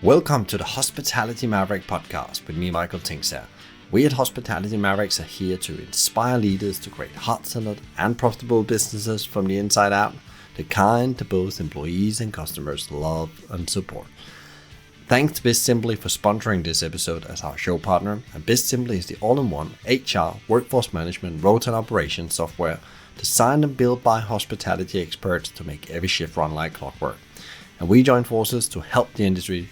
Welcome to the Hospitality Maverick podcast with me, Michael Tingsare. We at Hospitality Mavericks are here to inspire leaders to create hot-centered and profitable businesses from the inside out, the kind that both employees and customers love and support. Thanks to BizSimply for sponsoring this episode as our show partner. And BizSimply is the all-in-one HR, workforce management, rota and operations software designed and built by hospitality experts to make every shift run like clockwork. And we join forces to help the industry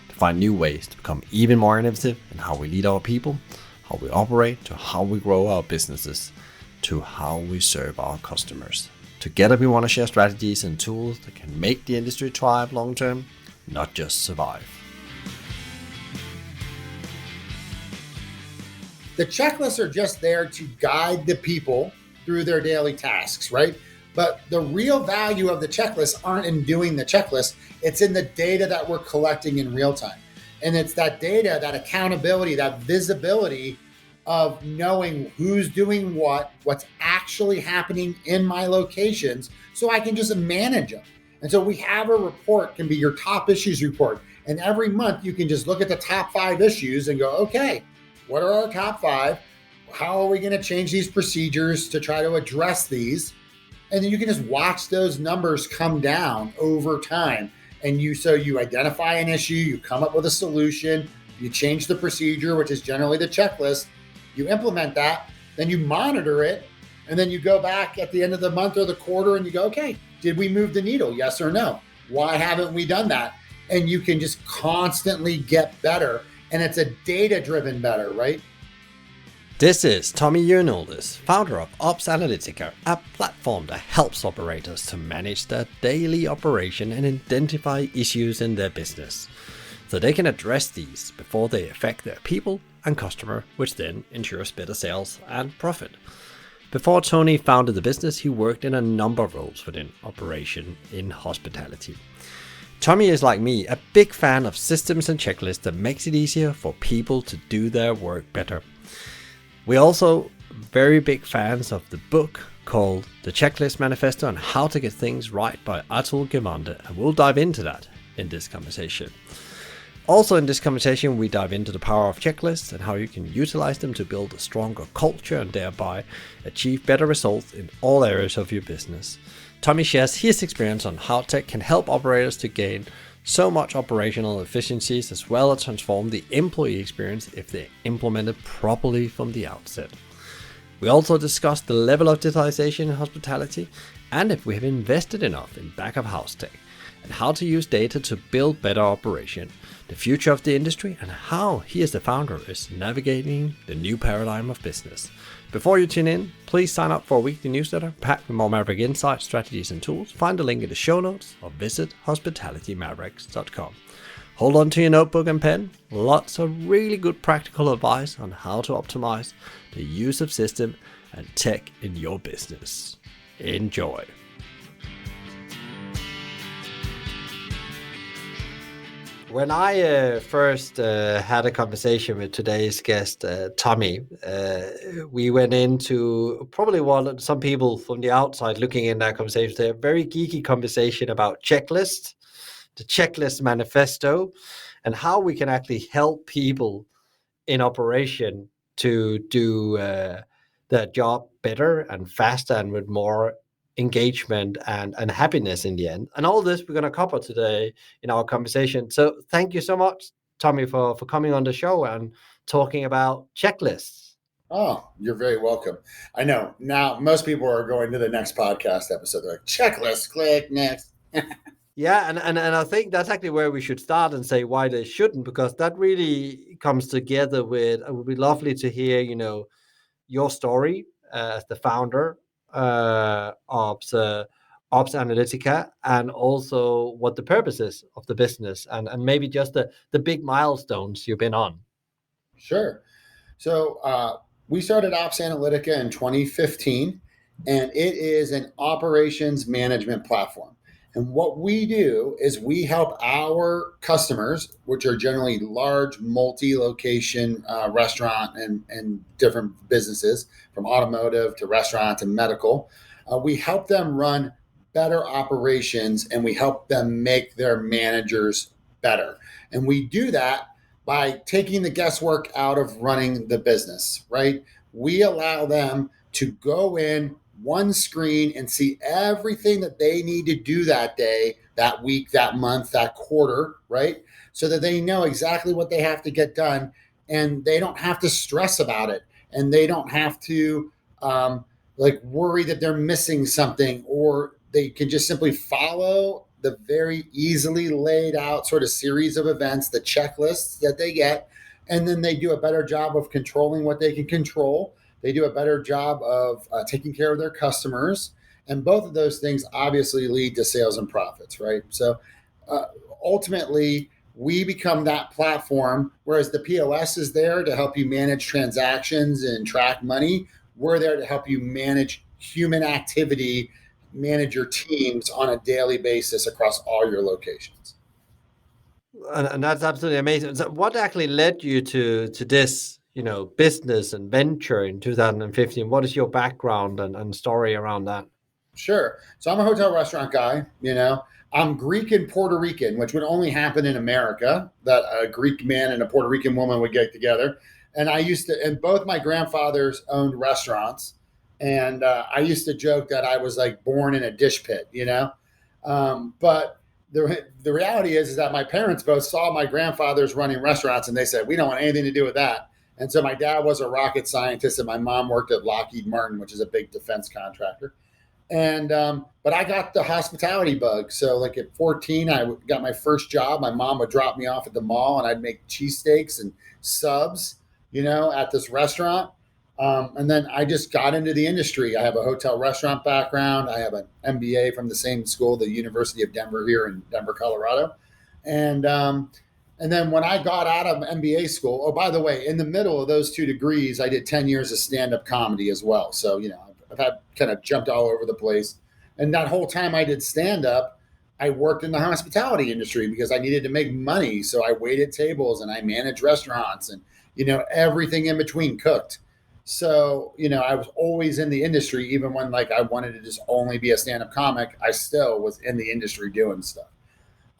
to find new ways to become even more innovative in how we lead our people, how we operate, to how we grow our businesses, to how we serve our customers. Together we want to share strategies and tools that can make the industry thrive long term, not just survive. The checklists are just there to guide the people through their daily tasks, right? But the real value of the checklists aren't in doing the checklist. It's in the data that we're collecting in real time. And it's that data, that accountability, that visibility of knowing who's doing what's actually happening in my locations, so I can just manage them. And so we have a report, can be your top issues report. And every month you can just look at the top 5 issues and go, okay, what are our top 5? How are we going to change these procedures to try to address these? And then you can just watch those numbers come down over time. And you identify an issue, you come up with a solution, you change the procedure, which is generally the checklist, you implement that, then you monitor it, and then you go back at the end of the month or the quarter and you go, okay, did we move the needle? Yes or no? Why haven't we done that? And you can just constantly get better. And it's a data-driven better, right? This is Yionoulis, founder of OpsAnalitica, a platform that helps operators to manage their daily operation and identify issues in their business, so they can address these before they affect their people and customer, which then ensures better sales and profit. Before Tony founded the business, he worked in a number of roles within operation in hospitality. Tommy is, like me, a big fan of systems and checklists that makes it easier for people to do their work better. We're also very big fans of the book called The Checklist Manifesto and How to Get Things Right by Atul, Gawande, and we'll dive into that in this conversation. Also in this conversation, we dive into the power of checklists and how you can utilize them to build a stronger culture and thereby achieve better results in all areas of your business. Tommy shares his experience on how tech can help operators to gain so much operational efficiencies, as well as transform the employee experience if they're implemented properly from the outset. We also discuss the level of digitalization in hospitality and if we have invested enough in back-of-house tech, and how to use data to build better operation, the future of the industry, and how he as the founder is navigating the new paradigm of business. Before you tune in, please sign up for a weekly newsletter packed with more Maverick insights, strategies, and tools. Find the link in the show notes or visit hospitalitymavericks.com. Hold on to your notebook and pen. Lots of really good practical advice on how to optimize the use of system and tech in your business. Enjoy. When I first had a conversation with today's guest, Tommy, we went into probably some people from the outside looking in that conversation, they a very geeky conversation about checklists, the checklist manifesto, and how we can actually help people in operation to do their job better and faster and with more engagement and happiness in the end. And all this we're going to cover today in our conversation. So thank you so much, Tommy, for coming on the show and talking about checklists. Oh, you're very welcome. I know now most people are going to the next podcast episode. They're like, checklist, click next. Yeah, and I think that's actually where we should start and say why they shouldn't, because that really comes together with, it would be lovely to hear, your story as the founder of OpsAnalitica, and also what the purpose is of the business, and maybe just the big milestones you've been on. Sure. So we started OpsAnalitica in 2015, and it is an operations management platform. And what we do is we help our customers, which are generally large multi-location restaurant and different businesses, from automotive to restaurant to medical. We help them run better operations, and we help them make their managers better. And we do that by taking the guesswork out of running the business, right? We allow them to go in one screen and see everything that they need to do that day, that week, that month, that quarter, right? So that they know exactly what they have to get done, and they don't have to stress about it, and they don't have to worry that they're missing something, or they can just simply follow the very easily laid out sort of series of events, the checklists that they get, and then they do a better job of controlling what they can control. They do a better job of taking care of their customers. And both of those things obviously lead to sales and profits, right? So ultimately, we become that platform, whereas the POS is there to help you manage transactions and track money. We're there to help you manage human activity, manage your teams on a daily basis across all your locations. And that's absolutely amazing. So what actually led you to this, business and venture in 2015? What is your background and story around that? Sure. So I'm a hotel restaurant guy, I'm Greek and Puerto Rican, which would only happen in America, that a Greek man and a Puerto Rican woman would get together. And and both my grandfathers owned restaurants. And I used to joke that I was like born in a dish pit, but the reality is that my parents both saw my grandfathers running restaurants, and they said, we don't want anything to do with that. And so my dad was a rocket scientist, and my mom worked at Lockheed Martin, which is a big defense contractor. And but I got the hospitality bug. So like at 14, I got my first job. My mom would drop me off at the mall, and I'd make cheesesteaks and subs, at this restaurant. And then I just got into the industry. I have a hotel restaurant background. I have an MBA from the same school, the University of Denver here in Denver, Colorado. And then when I got out of MBA school, oh, by the way, in the middle of those 2 degrees, I did 10 years of stand-up comedy as well. So, I've had kind of jumped all over the place. And that whole time I did stand-up, I worked in the hospitality industry because I needed to make money. So I waited tables and I managed restaurants and, everything in between, cooked. So, I was always in the industry, even when I wanted to just only be a stand-up comic, I still was in the industry doing stuff.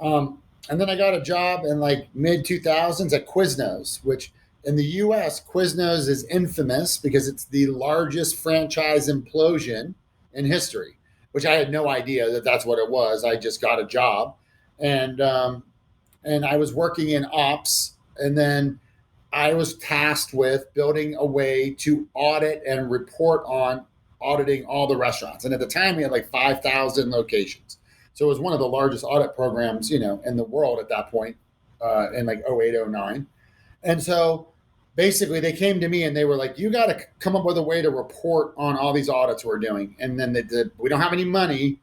And then I got a job in mid 2000s at Quiznos, which in the US, Quiznos is infamous because it's the largest franchise implosion in history, which I had no idea that that's what it was. I just got a job, and I was working in ops, and then I was tasked with building a way to audit and report on auditing all the restaurants. And at the time, we had 5,000 locations. So it was one of the largest audit programs, in the world at that point, in 08, 09. And so basically they came to me and they were like, you got to come up with a way to report on all these audits we're doing. And then we don't have any money.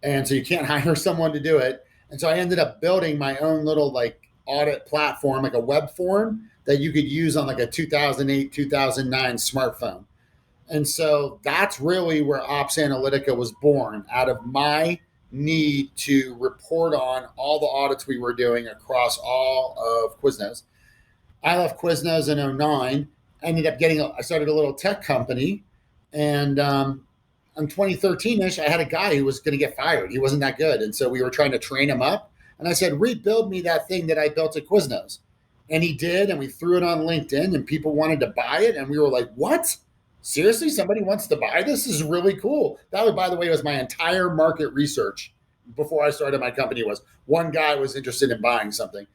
And so you can't hire someone to do it. And so I ended up building my own little audit platform, a web form that you could use on a 2008, 2009 smartphone. And so that's really where OpsAnalitica was born, out of my need to report on all the audits we were doing across all of Quiznos. I left Quiznos in 09, I started a little tech company, and in 2013-ish, I had a guy who was going to get fired. He wasn't that good. And so we were trying to train him up. And I said, rebuild me that thing that I built at Quiznos. And he did, and we threw it on LinkedIn, and people wanted to buy it. And we were like, what? Seriously? Somebody wants to buy this? This is really cool. That was, by the way, was my entire market research before I started my company. Was one guy was interested in buying something.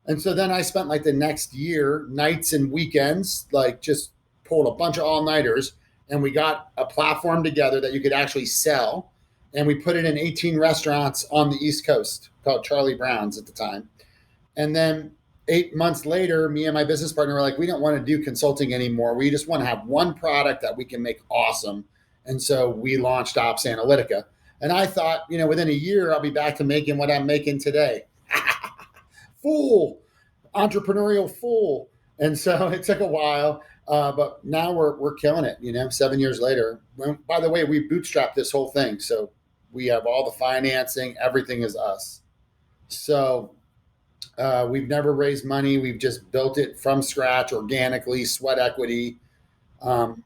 And so then I spent the next year, nights and weekends, just pulled a bunch of all-nighters, and we got a platform together that you could actually sell. And we put it in 18 restaurants on the East Coast called Charlie Brown's at the time. And then 8 months later, me and my business partner were like, we don't want to do consulting anymore. We just want to have one product that we can make awesome. And so we launched OpsAnalitica. And I thought, within a year, I'll be back to making what I'm making today. Fool, entrepreneurial fool. And so it took a while, but now we're killing it, 7 years later. By the way, we bootstrapped this whole thing. So we have all the financing, everything is us. So we've never raised money. We've just built it from scratch, organically, sweat equity. And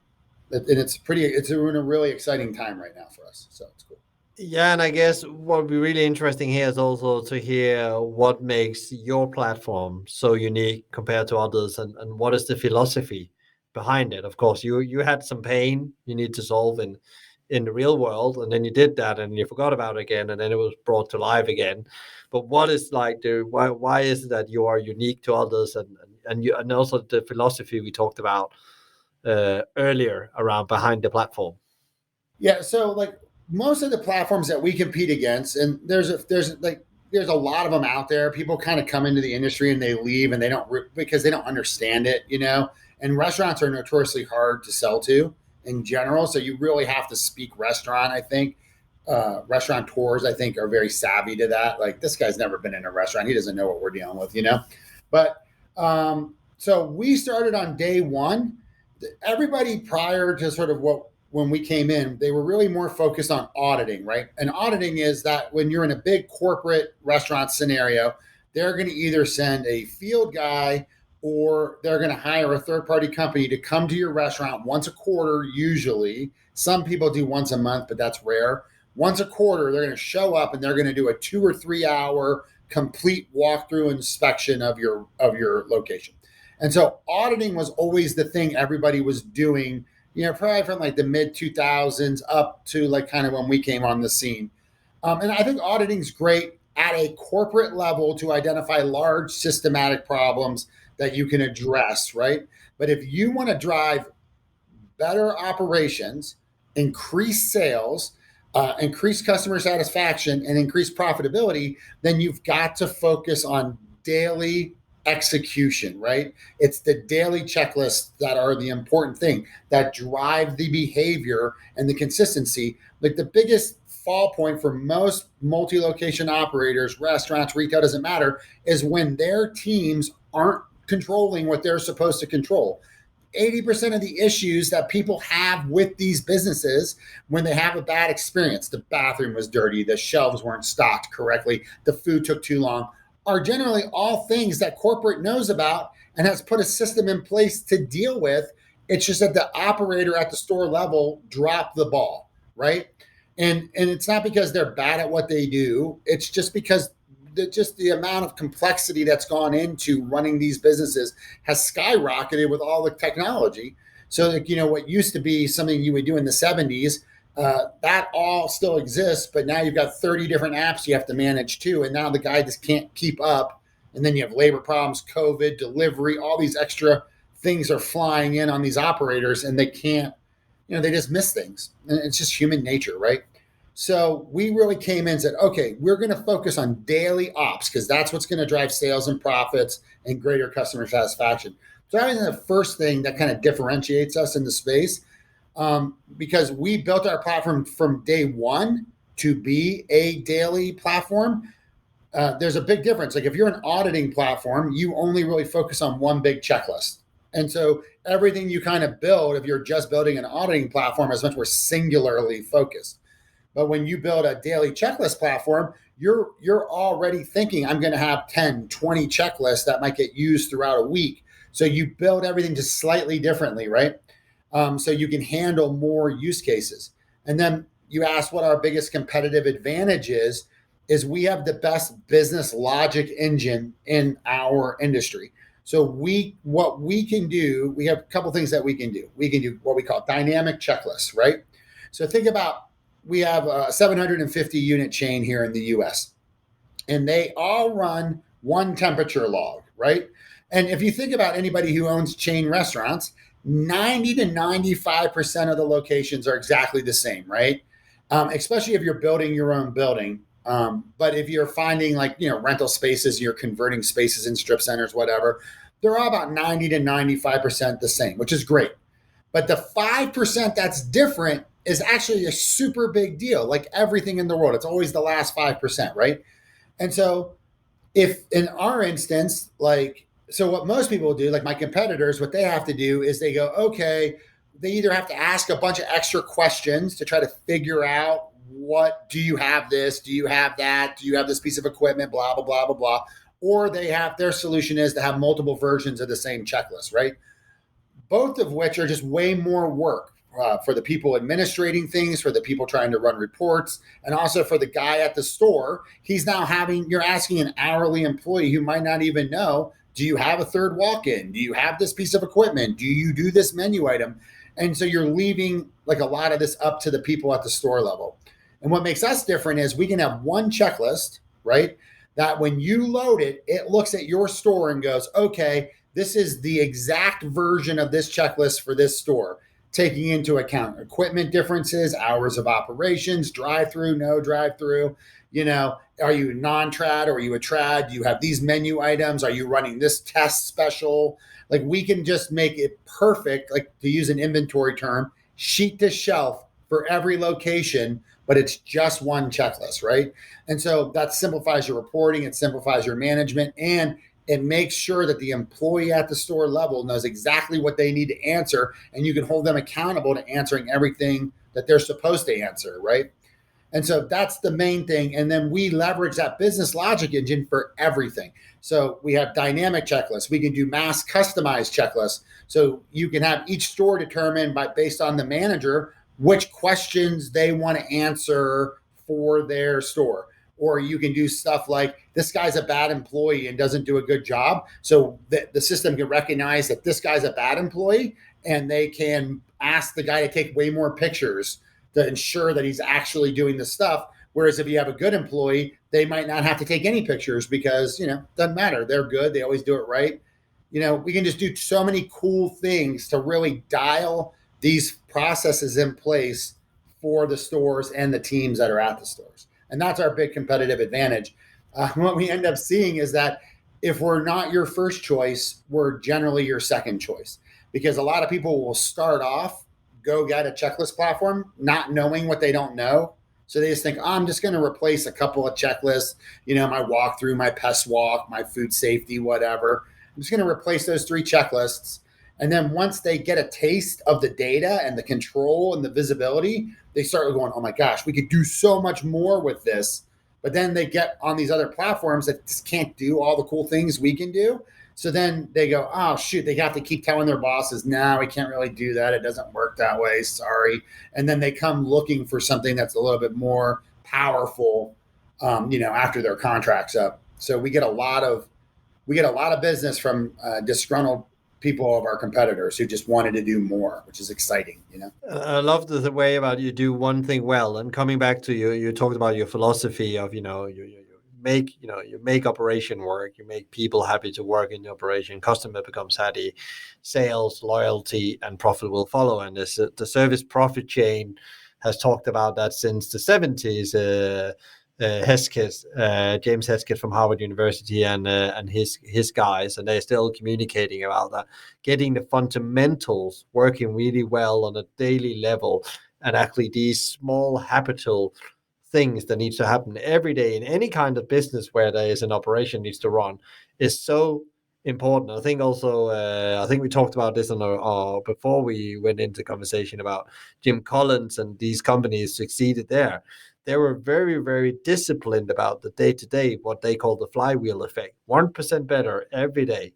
it's in a really exciting time right now for us. So it's cool. Yeah, and I guess what would be really interesting here is also to hear what makes your platform so unique compared to others, and what is the philosophy behind it. Of course, you had some pain you need to solve in the real world, and then you did that, and you forgot about it again, and then it was brought to life again. But what is like the why is it that you are unique to others, and also the philosophy we talked about earlier around behind the platform? Yeah, so like most of the platforms that we compete against, and there's a lot of them out there. People kind of come into the industry and they leave, and they don't because they don't understand it, you know. And restaurants are notoriously hard to sell to in general, so you really have to speak restaurant. I think restaurateurs, I think, are very savvy to that. Like this guy's never been in a restaurant; he doesn't know what we're dealing with, you know. But so we started on day one. Everybody prior to sort of what when we came in, they were really more focused on auditing, right? And auditing is that when you're in a big corporate restaurant scenario, they're going to either send a field guy or they're going to hire a third party company to come to your restaurant once a quarter, usually. Some people do once a month, but that's rare. Once a quarter, they're going to show up and they're going to do a 2 or 3 hour complete walkthrough inspection of your location. And so auditing was always the thing everybody was doing, you know, probably from like the mid 2000s up to like kind of when we came on the scene. And I think auditing is great at a corporate level to identify large systematic problems that you can address, right? But if you want to drive better operations, increase sales, increase customer satisfaction, and increase profitability, then you've got to focus on daily execution, right? It's the daily checklists that are the important thing that drive the behavior and the consistency. Like the biggest fall point for most multi-location operators, restaurants, retail, doesn't matter, is when their teams aren't controlling what they're supposed to control. 80% of the issues that people have with these businesses when they have a bad experience, the bathroom was dirty, the shelves weren't stocked correctly, the food took too long, are generally all things that corporate knows about and has put a system in place to deal with. It's just that the operator at the store level dropped the ball, right? And it's not because they're bad at what they do. It's just because just the amount of complexity that's gone into running these businesses has skyrocketed with all the technology. So that, you know, what used to be something you would do in the 70s, that all still exists, but now you've got 30 different apps you have to manage too. And now the guy just can't keep up. And then you have labor problems, COVID, delivery, all these extra things are flying in on these operators and they can't, you know, they just miss things. And it's just human nature, right? So we really came in and said, okay, we're going to focus on daily ops because that's what's going to drive sales and profits and greater customer satisfaction. So that was the first thing that kind of differentiates us in the space, because we built our platform from day one to be a daily platform. There's a big difference. Like if you're an auditing platform, you only really focus on one big checklist. And so everything you kind of build, if you're just building an auditing platform, is much more singularly focused. But when you build a daily checklist platform, you're already thinking, I'm going to have 10, 20 checklists that might get used throughout a week. So you build everything just slightly differently, right? So you can handle more use cases. And then you ask what our biggest competitive advantage is we have the best business logic engine in our industry. So what we can do, we have a couple things that we can do. We can do what we call dynamic checklists, right? So think about, we have a 750 unit chain here in the US, and they all run one temperature log, right? And if you think about anybody who owns chain restaurants, 90 to 95% of the locations are exactly the same, right? Especially if you're building your own building. But if you're finding like, you know, rental spaces, you're converting spaces in strip centers, whatever, they're all about 90 to 95% the same, which is great. But the 5% that's different is actually a super big deal. Like everything in the world, it's always the last 5%, right? And so if in our instance, like, so what most people do, like my competitors, what they have to do is they go, okay, they either have to ask a bunch of extra questions to try to figure out what, do you have this? Do you have that? Do you have this piece of equipment? Blah, blah, blah, blah, blah. Or they have, their solution is to have multiple versions of the same checklist, right? Both of which are just way more work for the people administrating things, for the people trying to run reports, and also for the guy at the store. He's now you're asking an hourly employee who might not even know, do you have a third walk-in? Do you have this piece of equipment? Do you do this menu item? And so you're leaving like a lot of this up to the people at the store level. And what makes us different is we can have one checklist, right? That when you load it, it looks at your store and goes, okay, this is the exact version of this checklist for this store, taking into account equipment differences, hours of operations, drive-through, no drive-through. Are you non-trad or are you a trad? Do you have these menu items? Are you running this test special? Like, we can just make it perfect, like, to use an inventory term, sheet to shelf for every location, but it's just one checklist, right? And so that simplifies your reporting, it simplifies your management, and it makes sure that the employee at the store level knows exactly what they need to answer, and you can hold them accountable to answering everything that they're supposed to answer, right? And so that's the main thing. And then we leverage that business logic engine for everything. So we have dynamic checklists. We can do mass customized checklists. So you can have each store determine based on the manager which questions they want to answer for their store. Or you can do stuff like, this guy's a bad employee and doesn't do a good job. So the system can recognize that this guy's a bad employee, and they can ask the guy to take way more pictures to ensure that he's actually doing the stuff. Whereas if you have a good employee, they might not have to take any pictures because, doesn't matter. They're good. They always do it right. We can just do so many cool things to really dial these processes in place for the stores and the teams that are at the stores. And that's our big competitive advantage. What we end up seeing is that if we're not your first choice, we're generally your second choice, because a lot of people will start off, go get a checklist platform, not knowing what they don't know. So they just think, I'm just going to replace a couple of checklists, my walkthrough, my pest walk, my food safety, whatever. I'm just going to replace those 3 checklists. And then once they get a taste of the data and the control and the visibility, they start going, oh my gosh, we could do so much more with this. But then they get on these other platforms that just can't do all the cool things we can do. So then they go, oh, shoot, they have to keep telling their bosses, no, we can't really do that. It doesn't work that way. Sorry. And then they come looking for something that's a little bit more powerful, after their contract's up. So we get a lot of business from disgruntled people of our competitors who just wanted to do more, which is exciting, I love the way about you do one thing well. And coming back to you talked about your philosophy of, you make operation work, you make people happy to work in the operation, customer becomes happy, sales, loyalty, and profit will follow. And this, the service profit chain has talked about that since the 70s. James Heskett from Harvard University and his guys, and they're still communicating about that, getting the fundamentals working really well on a daily level, and actually these small habitual things that needs to happen every day in any kind of business where there is an operation needs to run is so important. I think also, I think we talked about this on our before we went into conversation about Jim Collins, and these companies succeeded there. They were very, very disciplined about the day-to-day, what they call the flywheel effect, 1% better every day,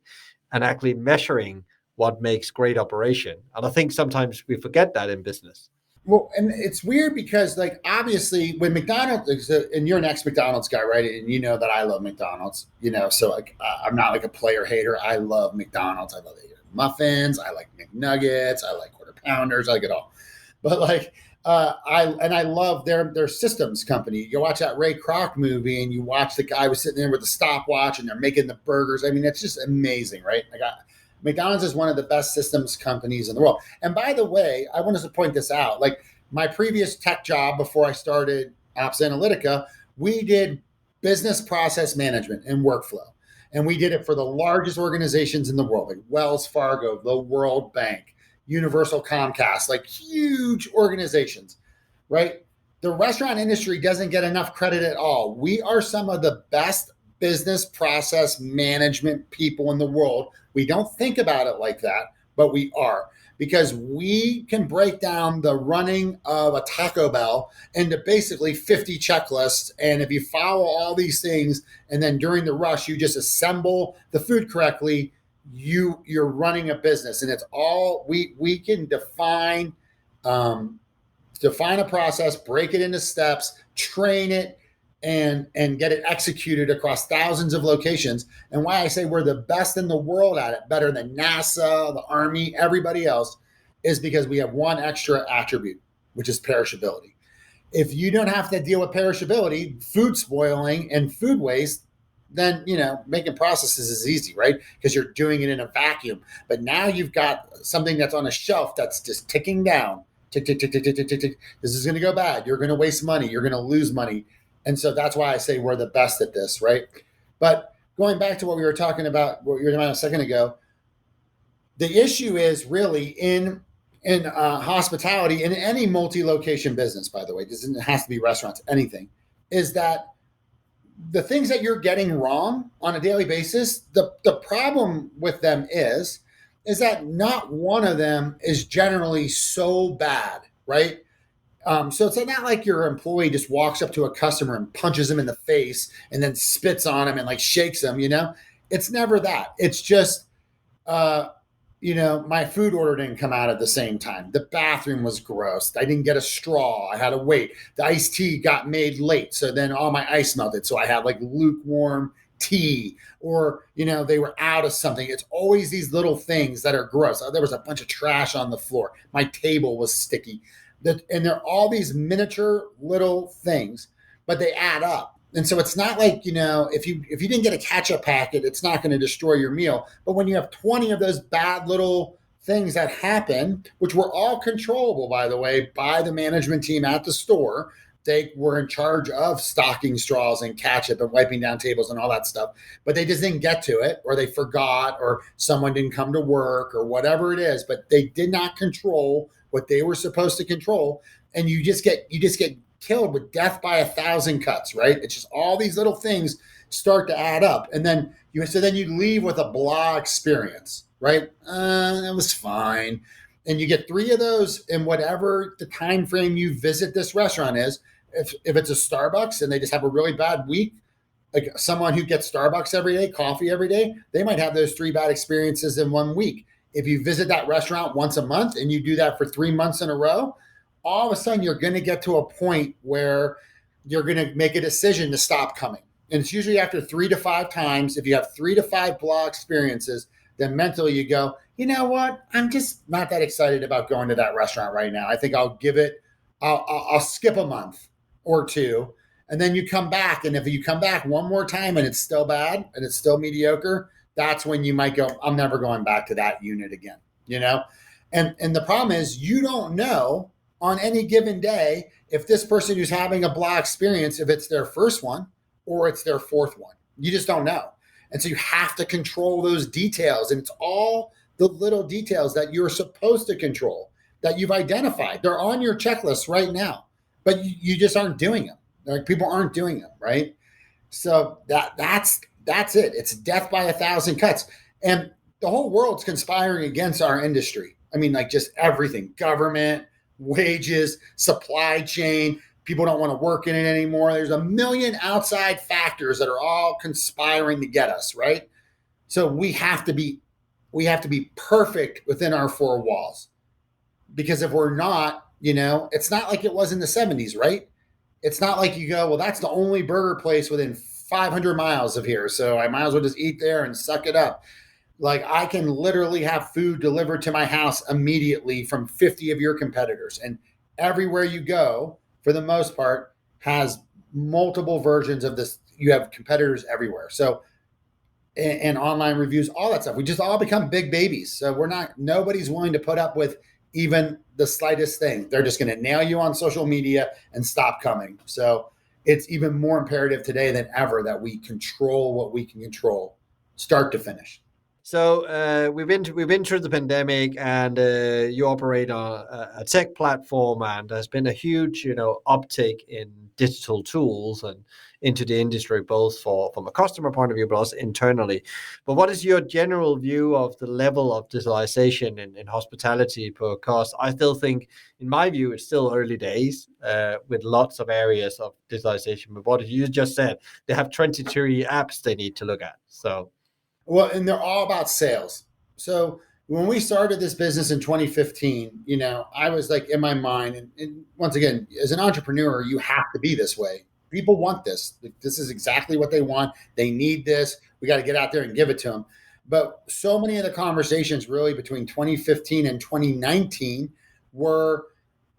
and actually measuring what makes great operation. And I think sometimes we forget that in business. Well, and it's weird because, like, obviously when McDonald's, and you're an ex-McDonald's guy, right? And you know that I love McDonald's, so like, I'm not like a player hater. I love McDonald's. I love muffins. I like McNuggets. I like quarter pounders. I like it all. But like, I love their systems company. You watch that Ray Kroc movie and you watch the guy was sitting there with the stopwatch and they're making the burgers. I mean, it's just amazing, right? McDonald's is one of the best systems companies in the world. And by the way, I wanted to point this out. Like, my previous tech job before I started OpsAnalitica, we did business process management and workflow. And we did it for the largest organizations in the world, like Wells Fargo, the World Bank, Universal Comcast, like huge organizations, right? The restaurant industry doesn't get enough credit at all. We are some of the best business process management people in the world. We don't think about it like that, but we are, because we can break down the running of a Taco Bell into basically 50 checklists. And if you follow all these things, and then during the rush, you just assemble the food correctly, you're running a business. And it's all, we can define Define a process, break it into steps, train it, and get it executed across thousands of locations. And why I say we're the best in the world at it, better than NASA, the Army, everybody else, is because we have one extra attribute, which is perishability. If you don't have to deal with perishability, food spoiling, and food waste, then making processes is easy, right? Because you're doing it in a vacuum. But now you've got something that's on a shelf that's just ticking down. Tick, tick, tick, tick, tick, tick, tick. This is going to go bad. You're going to waste money. You're going to lose money. And so that's why I say we're the best at this, right? But going back to what we were talking about, what you were talking about a second ago, the issue is really in hospitality, in any multi-location business, by the way, it has to be restaurants, anything, is that the things that you're getting wrong on a daily basis, the problem with them is that not one of them is generally so bad, right? So it's not like your employee just walks up to a customer and punches him in the face and then spits on him and like shakes him, It's never that. It's just, my food order didn't come out at the same time. The bathroom was gross. I didn't get a straw. I had to wait. The iced tea got made late. So then all my ice melted. So I had like lukewarm tea, or, they were out of something. It's always these little things that are gross. There was a bunch of trash on the floor. My table was sticky. And they're all these miniature little things, but they add up. And so it's not like, if you didn't get a ketchup packet, it's not going to destroy your meal. But when you have 20 of those bad little things that happen, which were all controllable, by the way, by the management team at the store, they were in charge of stocking straws and ketchup and wiping down tables and all that stuff. But they just didn't get to it, or they forgot, or someone didn't come to work, or whatever it is. But they did not control what they were supposed to control. And you just get killed with death by 1,000 cuts, right? It's just all these little things start to add up. And then you leave with a blah experience, right? That was fine. And you get 3 of those in whatever the time frame you visit this restaurant is. If it's a Starbucks and they just have a really bad week, like someone who gets Starbucks every day, coffee every day, they might have those 3 bad experiences in 1 week. If you visit that restaurant once a month and you do that for 3 months in a row, all of a sudden you're going to get to a point where you're going to make a decision to stop coming. And it's usually after 3 to 5 times. If you have 3 to 5 blah experiences, then mentally you go, you know what? I'm just not that excited about going to that restaurant right now. I think I'll skip a month or 2. And then you come back. And if you come back one more time and it's still bad and it's still mediocre, that's when you might go, I'm never going back to that unit again, And the problem is you don't know on any given day if this person who's having a blah experience, if it's their first one or it's their 4th one. You just don't know. And so you have to control those details. And it's all the little details that you're supposed to control that you've identified. They're on your checklist right now, but you just aren't doing them. Like people aren't doing them, right? So that's it. It's death by 1,000 cuts. And the whole world's conspiring against our industry. I mean, like just everything, government, wages, supply chain. People don't want to work in it anymore. There's a million outside factors that are all conspiring to get us, right? So we have to be perfect within our 4 walls. Because if we're not, it's not like it was in the 70s, right? It's not like you go, well, that's the only burger place within 500 miles of here, so I might as well just eat there and suck it up. Like I can literally have food delivered to my house immediately from 50 of your competitors. And everywhere you go, for the most part, has multiple versions of this. You have competitors everywhere. So, and online reviews, all that stuff. We just all become big babies. So nobody's willing to put up with even the slightest thing. They're just going to nail you on social media and stop coming. So it's even more imperative today than ever that we control what we can control, start to finish. So we've been through the pandemic, and you operate a tech platform, and there's been a huge uptake in digital tools and into the industry, both from a customer point of view, but also internally. But what is your general view of the level of digitalization in hospitality? Because I still think, in my view, it's still early days with lots of areas of digitalization. But what you just said, they have 23 apps they need to look at. So. Well, and they're all about sales. So when we started this business in 2015, I was like in my mind, and once again, as an entrepreneur, you have to be this way. People want this. This is exactly what they want. They need this. We got to get out there and give it to them. But so many of the conversations really between 2015 and 2019 were,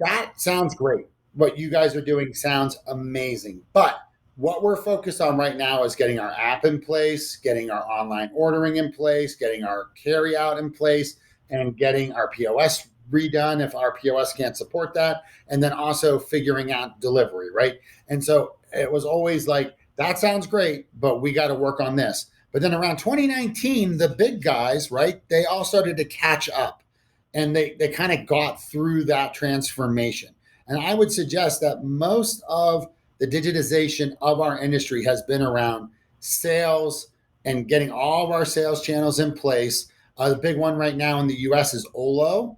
that sounds great. What you guys are doing sounds amazing. But what we're focused on right now is getting our app in place, getting our online ordering in place, getting our carry out in place, and getting our POS redone if our POS can't support that. And then also figuring out delivery, right? And so it was always like, that sounds great, but we got to work on this. But then around 2019, the big guys, right, they all started to catch up, and they kind of got through that transformation. And I would suggest that most of the digitization of our industry has been around sales and getting all of our sales channels in place. The big one right now in the US is Olo,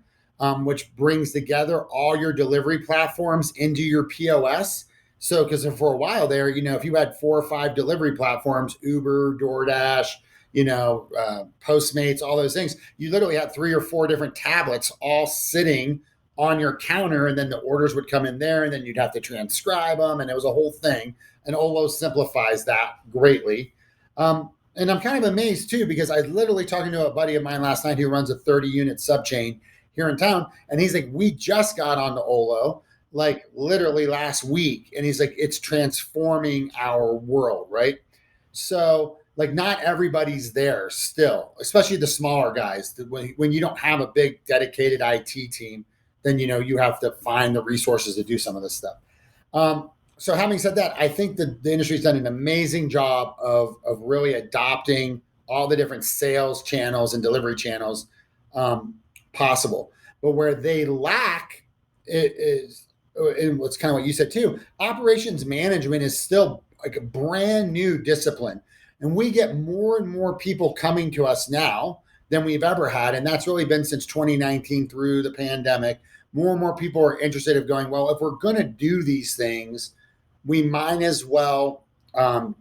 which brings together all your delivery platforms into your POS. So, because for a while there, if you had 4 or 5 delivery platforms, Uber, DoorDash, Postmates, all those things, you literally had 3 or 4 different tablets all sitting on your counter, and then the orders would come in there, and then you'd have to transcribe them, and it was a whole thing. And Olo simplifies that greatly. And I'm kind of amazed too, because I was literally talking to a buddy of mine last night who runs a 30-unit subchain here in town, and he's like, we just got onto Olo like literally last week, and he's like, it's transforming our world, right? So like, not everybody's there still, especially the smaller guys. When you don't have a big dedicated IT team, then you have to find the resources to do some of this stuff. So having said that, I think that the industry's done an amazing job of really adopting all the different sales channels and delivery channels possible. But where they lack is, and what's kind of what you said too, operations management is still like a brand new discipline. And we get more and more people coming to us now than we've ever had. And that's really been since 2019 through the pandemic. More and more people are interested in going, well, if we're going to do these things, we might as well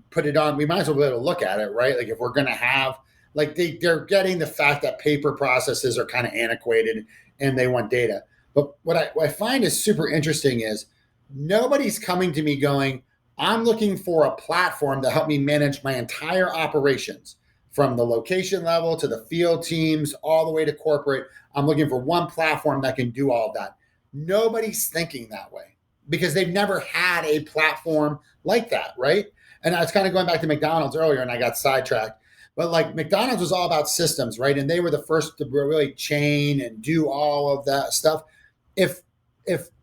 put it on. We might as well be able to look at it, right? Like if we're going to have, like they're getting the fact that paper processes are kind of antiquated and they want data. But what I find is super interesting is nobody's coming to me going, I'm looking for a platform to help me manage my entire operations from the location level to the field teams, all the way to corporate. I'm looking for one platform that can do all of that. Nobody's thinking that way because they've never had a platform like that, right? And I was kind of going back to McDonald's earlier and I got sidetracked. But like McDonald's was all about systems, right? And they were the first to really chain and do all of that stuff. If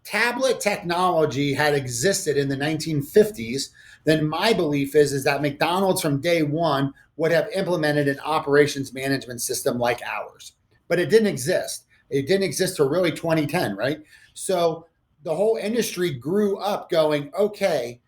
tablet technology had existed in the 1950s, then my belief is that McDonald's from day one would have implemented an operations management system like ours. But it didn't exist. It didn't exist till really 2010, right? So the whole industry grew up going, okay,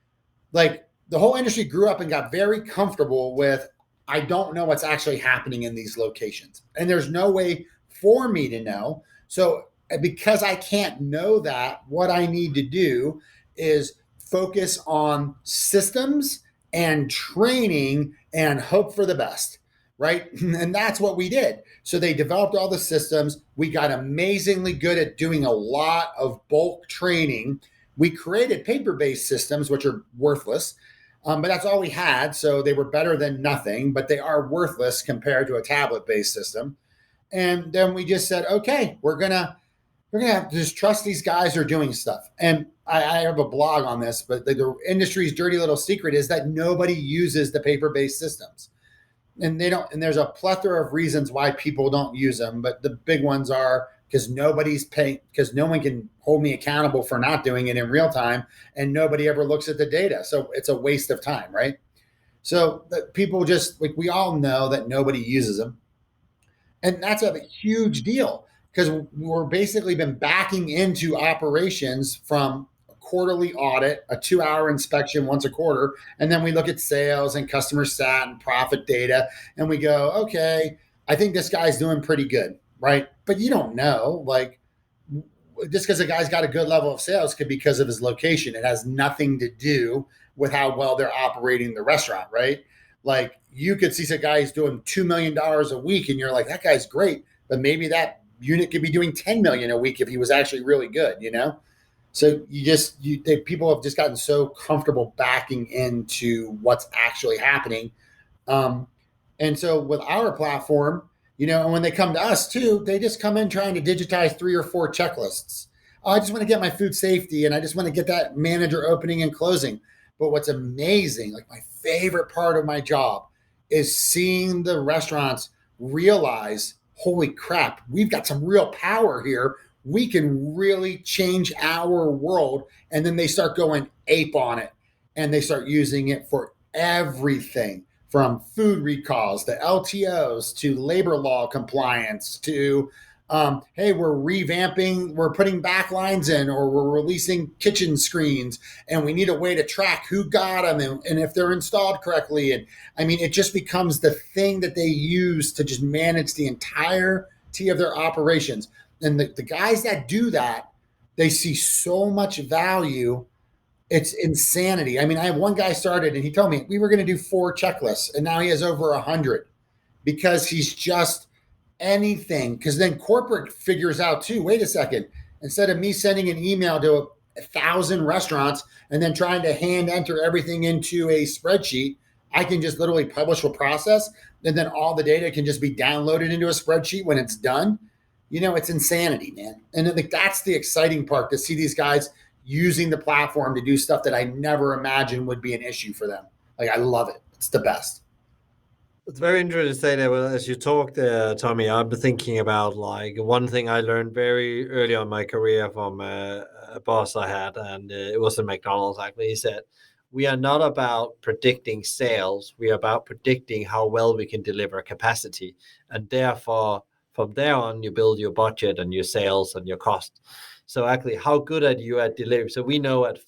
like the whole industry grew up and got very comfortable with, I don't know what's actually happening in these locations. And there's no way for me to know. So because I can't know that, what I need to do is focus on systems and training and hope for the best, right? And that's what we did. So they developed all the systems. We got amazingly good at doing a lot of bulk training. We created paper-based systems, which are worthless, but that's all we had. So they were better than nothing, but they are worthless compared to a tablet-based system. And then we just said, okay, we're gonna have to just trust these guys are doing stuff. And I have a blog on this, but the industry's dirty little secret is that nobody uses the paper-based systems. And they don't, and there's a plethora of reasons why people don't use them, but the big ones are because nobody's paying, because no one can hold me accountable for not doing it in real time, and nobody ever looks at the data. So it's a waste of time, right? So that people just, like, we all know that nobody uses them. And that's a huge deal because we're basically been backing into operations from a quarterly audit, a 2-hour inspection once a quarter. And then we look at sales and customer sat and profit data. And we go, okay, I think this guy's doing pretty good, right? But you don't know, like, just because a guy's got a good level of sales could be because of his location. It has nothing to do with how well they're operating the restaurant, right? Like, you could see some guy who's doing $2 million a week and you're like, that guy's great. but maybe that unit could be doing 10 million a week if he was actually really good, So people have just gotten so comfortable backing into what's actually happening. And so with our platform, and when they come to us too, they just come in trying to digitize 3 or 4 checklists. Oh, I just want to get my food safety and I just want to get that manager opening and closing. But what's amazing, like my favorite part of my job, is seeing the restaurants realize, holy crap, we've got some real power here. We can really change our world. And then they start going ape on it and they start using it for everything, from food recalls to LTOs to labor law compliance to hey, we're putting backlines in, or we're releasing kitchen screens, and we need a way to track who got them and if they're installed correctly. And I mean, it just becomes the thing that they use to just manage the entirety of their operations. And the guys that do that, they see so much value. It's insanity. I mean, I have one guy started and he told me we were going to do 4 checklists, and now he has over 100 because he's just anything. Because then corporate figures out too, wait a second, instead of me sending an email to 1,000 restaurants and then trying to hand enter everything into a spreadsheet, I can just literally publish a process, and then all the data can just be downloaded into a spreadsheet when it's done. It's insanity, man. And I think that's the exciting part, to see these guys using the platform to do stuff that I never imagined would be an issue for them. Like, I love it. It's the best. It's very interesting to say that. Well, as you talked, Tommy, I've been thinking about like one thing I learned very early on in my career from a boss I had, and it was in McDonald's. Actually, he said, "We are not about predicting sales. We are about predicting how well we can deliver capacity, and therefore, from there on, you build your budget and your sales and your cost." So actually, how good are you at delivery? So we know at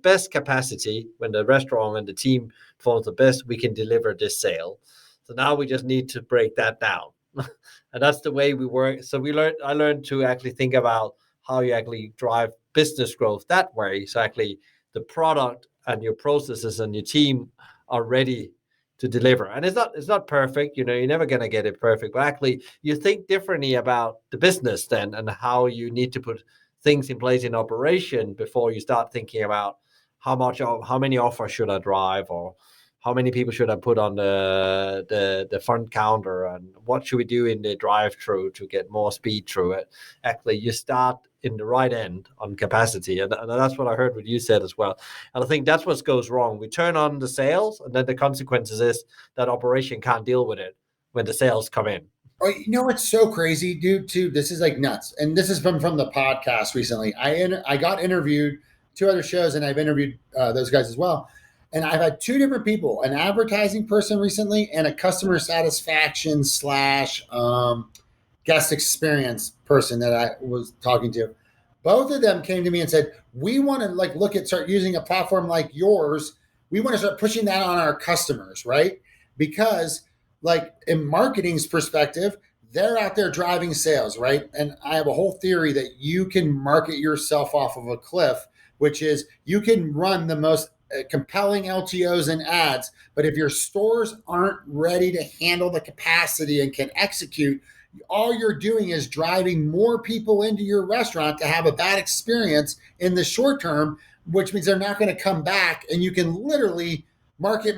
best capacity, when the restaurant and the team performs the best, we can deliver this sale. So now we just need to break that down. And that's the way we work. So I learned to actually think about how you actually drive business growth that way. So actually the product and your processes and your team are ready to deliver. And it's not perfect, you're never going to get it perfect, but actually you think differently about the business then, and how you need to put things in place in operation before you start thinking about how many offers should I drive, or how many people should I put on the front counter, and what should we do in the drive-through to get more speed through it. Actually, you start in the right end on capacity, and that's what I heard what you said as well. And I think that's what goes wrong. We turn on the sales, and then the consequences is that operation can't deal with it when the sales come in. Oh, what's so crazy, dude, too? This is like nuts. And this is from the podcast recently. I got interviewed 2 other shows, and I've interviewed those guys as well. And I've had 2 different people, an advertising person recently and a customer satisfaction / guest experience person that I was talking to. Both of them came to me and said, we want to start using a platform like yours. We want to start pushing that on our customers, right? Because like in marketing's perspective, they're out there driving sales, right? And I have a whole theory that you can market yourself off of a cliff, which is you can run the most compelling LTOs and ads, but if your stores aren't ready to handle the capacity and can execute, all you're doing is driving more people into your restaurant to have a bad experience in the short term, which means they're not going to come back. And you can literally market,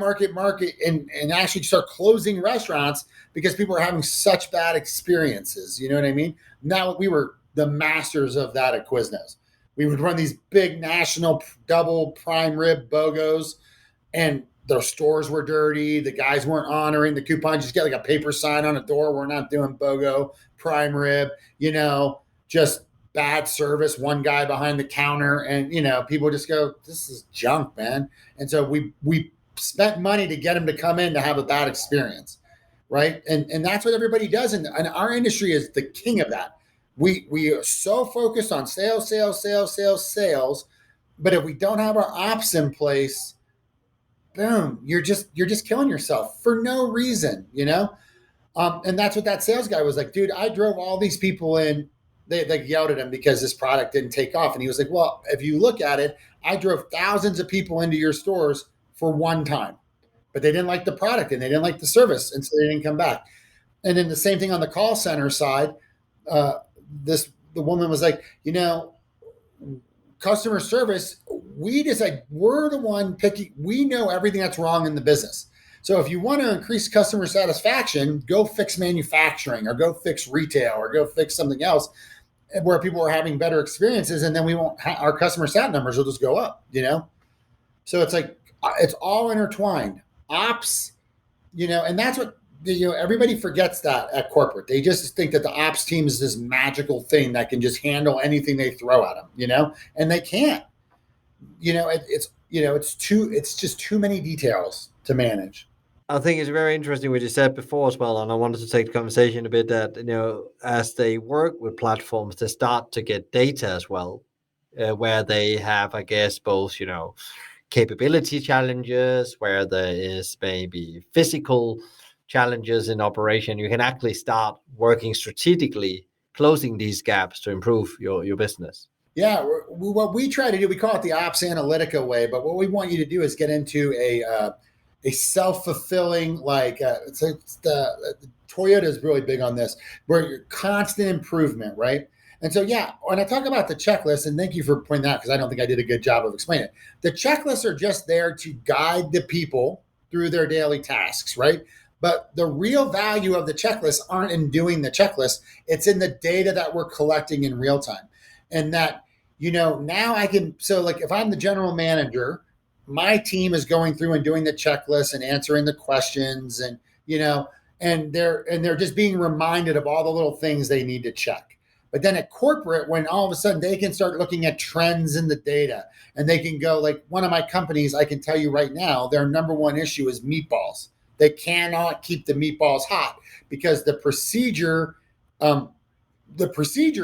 and actually start closing restaurants because people are having such bad experiences. You know what I mean? Now, we were the masters of that at Quiznos. We would run these big national double prime rib BOGOs, and their stores were dirty. The guys weren't honoring the coupon. Just get like a paper sign on a door. We're not doing BOGO prime rib, just bad service. One guy behind the counter, and, people just go, this is junk, man. And so we spent money to get them to come in to have a bad experience. Right. And that's what everybody does. And our industry is the king of that. We are so focused on sales. But if we don't have our ops in place, boom, you're just killing yourself for no reason, and that's what that sales guy was like. Dude, I drove all these people in. They yelled at him because this product didn't take off. And he was like, well, if you look at it, I drove thousands of people into your stores for one time, but they didn't like the product and they didn't like the service. And so they didn't come back. And then the same thing on the call center side. Uh, the woman was like, customer service, we're the one picking, we know everything that's wrong in the business. So if you want to increase customer satisfaction, go fix manufacturing or go fix retail or go fix something else where people are having better experiences, and then we won't our customer sat numbers will just go up, So it's like it's all intertwined. Ops, and that's what everybody forgets that at corporate. They just think that the ops team is this magical thing that can just handle anything they throw at them, and they can't. It's just too many details to manage. I think it's very interesting what you said before as well, and I wanted to take the conversation a bit that as they work with platforms, they start to get data as well, where they have, I guess, both capability challenges, where there is maybe physical challenges in operation. You can actually start working strategically, closing these gaps to improve your business. Yeah, what we try to do, we call it the OpsAnalitica way, but what we want you to do is get into a self-fulfilling, it's the Toyota is really big on this, where you're constant improvement, right? And so, when I talk about the checklist, and thank you for pointing that out because I don't think I did a good job of explaining it. The checklists are just there to guide the people through their daily tasks, right? But the real value of the checklists aren't in doing the checklist. It's in the data that we're collecting in real time. And that, now I can, so like if I'm the general manager, my team is going through and doing the checklist and answering the questions and, and they're just being reminded of all the little things they need to check. But then at corporate, when all of a sudden they can start looking at trends in the data and they can go, like one of my companies, I can tell you right now, their number one issue is meatballs. They cannot keep the meatballs hot because the procedure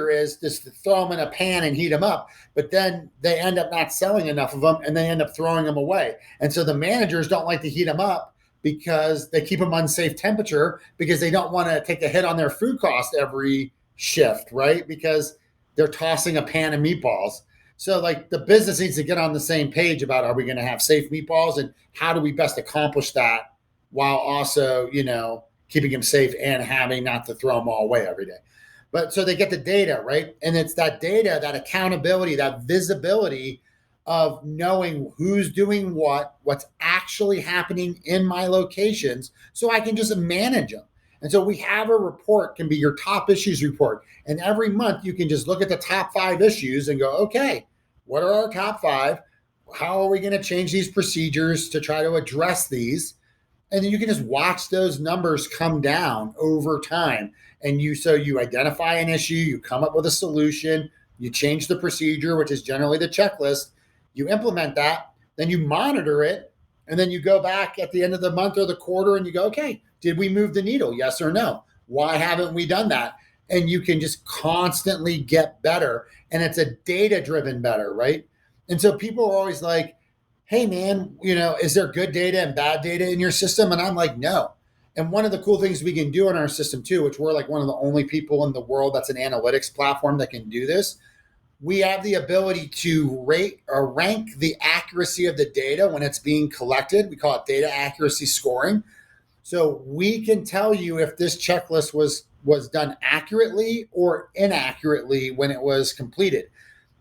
is just to throw them in a pan and heat them up, but then they end up not selling enough of them and they end up throwing them away. And so the managers don't like to heat them up because they keep them unsafe temperature because they don't want to take a hit on their food cost every shift, right? Because they're tossing a pan of meatballs. So like the business needs to get on the same page about, are we going to have safe meatballs and how do we best accomplish that while also, keeping them safe and having not to throw them all away every day. But so they get the data, right? And it's that data, that accountability, that visibility of knowing who's doing what's actually happening in my locations so I can just manage them. And so we have a report, can be your top issues report. And every month you can just look at the top 5 issues and go, okay, what are our top 5? How are we going to change these procedures to try to address these? And then you can just watch those numbers come down over time. And you identify an issue, you come up with a solution, you change the procedure, which is generally the checklist, you implement that, then you monitor it, and then you go back at the end of the month or the quarter and you go, okay, did we move the needle? Yes or no? Why haven't we done that? And you can just constantly get better. And it's a data-driven better, right? And so people are always like, hey man, is there good data and bad data in your system? And I'm like, no. And one of the cool things we can do in our system too, which we're like one of the only people in the world that's an analytics platform that can do this, we have the ability to rate or rank the accuracy of the data when it's being collected. We call it data accuracy scoring. So we can tell you if this checklist was done accurately or inaccurately when it was completed,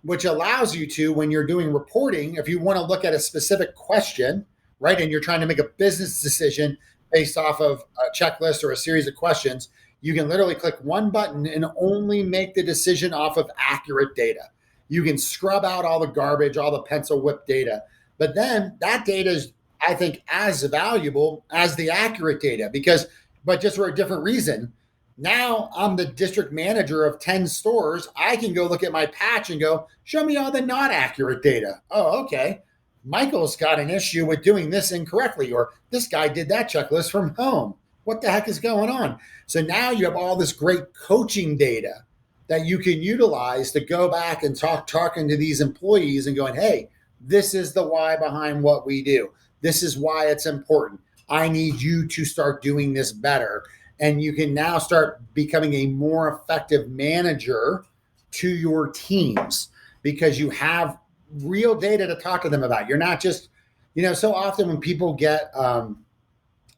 which allows you to, when you're doing reporting, if you want to look at a specific question, right, and you're trying to make a business decision based off of a checklist or a series of questions, you can literally click one button and only make the decision off of accurate data. You can scrub out all the garbage, all the pencil whip data. But then that data is, I think, as valuable as the accurate data but just for a different reason. Now I'm the district manager of 10 stores. I can go look at my patch and go, show me all the not accurate data. Oh, okay. Michael's got an issue with doing this incorrectly, or this guy did that checklist from home. What the heck is going on? So now you have all this great coaching data that you can utilize to go back and talking to these employees and going, hey, this is the why behind what we do. This is why it's important. I need you to start doing this better. And you can now start becoming a more effective manager to your teams because you have real data to talk to them about. You're not just, so often when people get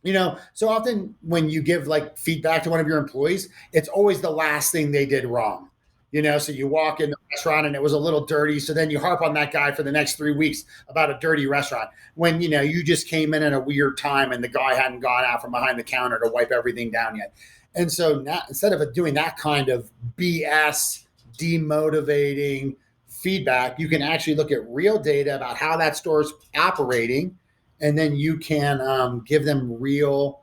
So often when you give like feedback to one of your employees, it's always the last thing they did wrong. So you walk in the restaurant and it was a little dirty. So then you harp on that guy for the next 3 weeks about a dirty restaurant when, you just came in at a weird time and the guy hadn't gone out from behind the counter to wipe everything down yet. And so now, instead of doing that kind of BS, demotivating feedback, you can actually look at real data about how that store's operating, and then you can give them real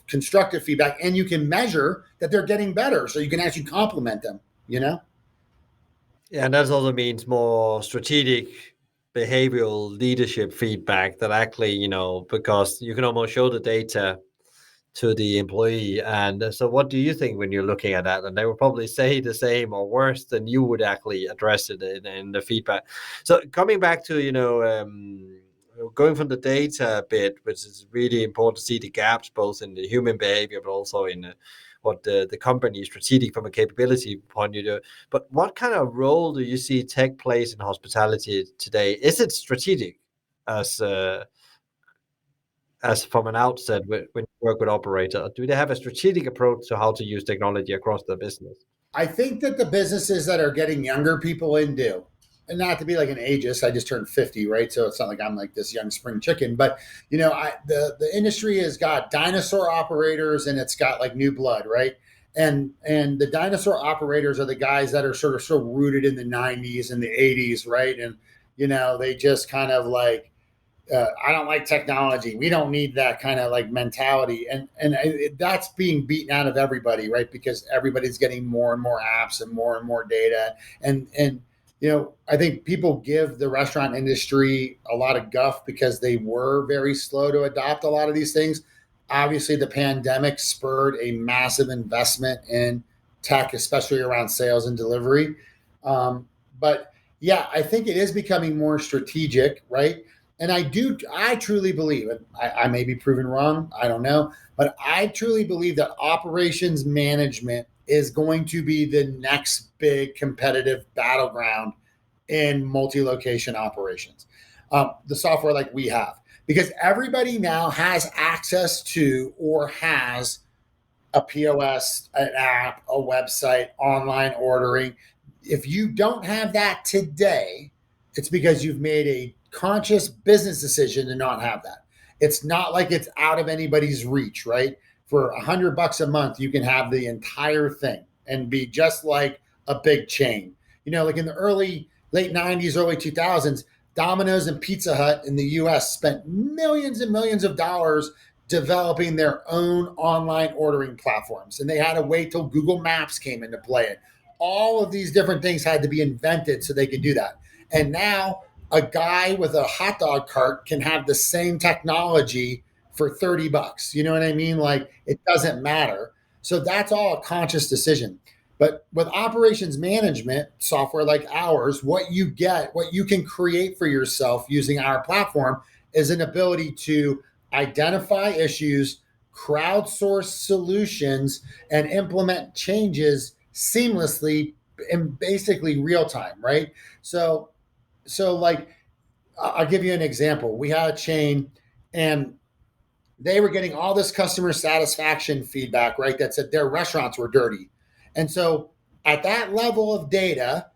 constructive feedback, and you can measure that they're getting better, so you can actually compliment them. Yeah, and that also means more strategic behavioral leadership feedback that actually, because you can almost show the data to the employee. And so what do you think when you're looking at that? And they will probably say the same or worse than you would actually address it in the feedback. So coming back to, going from the data bit, which is really important to see the gaps both in the human behavior, but also in what the company is strategic from a capability point of view. But what kind of role do you see tech plays in hospitality today? Is it strategic as from an outset when you work with operator? Do they have a strategic approach to how to use technology across the business? I think that the businesses that are getting younger people in do. And not to be like an ageist, I just turned 50, right? So it's not like I'm like this young spring chicken, but the industry has got dinosaur operators and it's got like new blood, right? And the dinosaur operators are the guys that are sort of so rooted in the 90s and the 80s, right? And they just kind of like, I don't like technology. We don't need that kind of like mentality, and that's being beaten out of everybody, right? Because everybody's getting more and more apps and more data, and I think people give the restaurant industry a lot of guff because they were very slow to adopt a lot of these things. Obviously, the pandemic spurred a massive investment in tech, especially around sales and delivery. But yeah, I think it is becoming more strategic, right? And I truly believe, and I may be proven wrong, I don't know, but I truly believe that operations management is going to be the next big competitive battleground in multi-location operations. The software like we have, because everybody now has access to or has a POS, an app, a website, online ordering. If you don't have that today, it's because you've made a conscious business decision to not have that. It's not like it's out of anybody's reach, right? For $100 a month, you can have the entire thing and be just like a big chain. Like in the late 90s, early 2000s, Domino's and Pizza Hut in the US spent millions and millions of dollars developing their own online ordering platforms. And they had to wait till Google Maps came into play. And all of these different things had to be invented so they could do that. And now a guy with a hot dog cart can have the same technology for $30. You know what I mean? Like, it doesn't matter. So that's all a conscious decision. But with operations management software like ours, what you can create for yourself using our platform is an ability to identify issues, crowdsource solutions, and implement changes seamlessly in basically real time, right? So like, I'll give you an example. We had a chain and they were getting all this customer satisfaction feedback, right? That said their restaurants were dirty. And so at that level of data,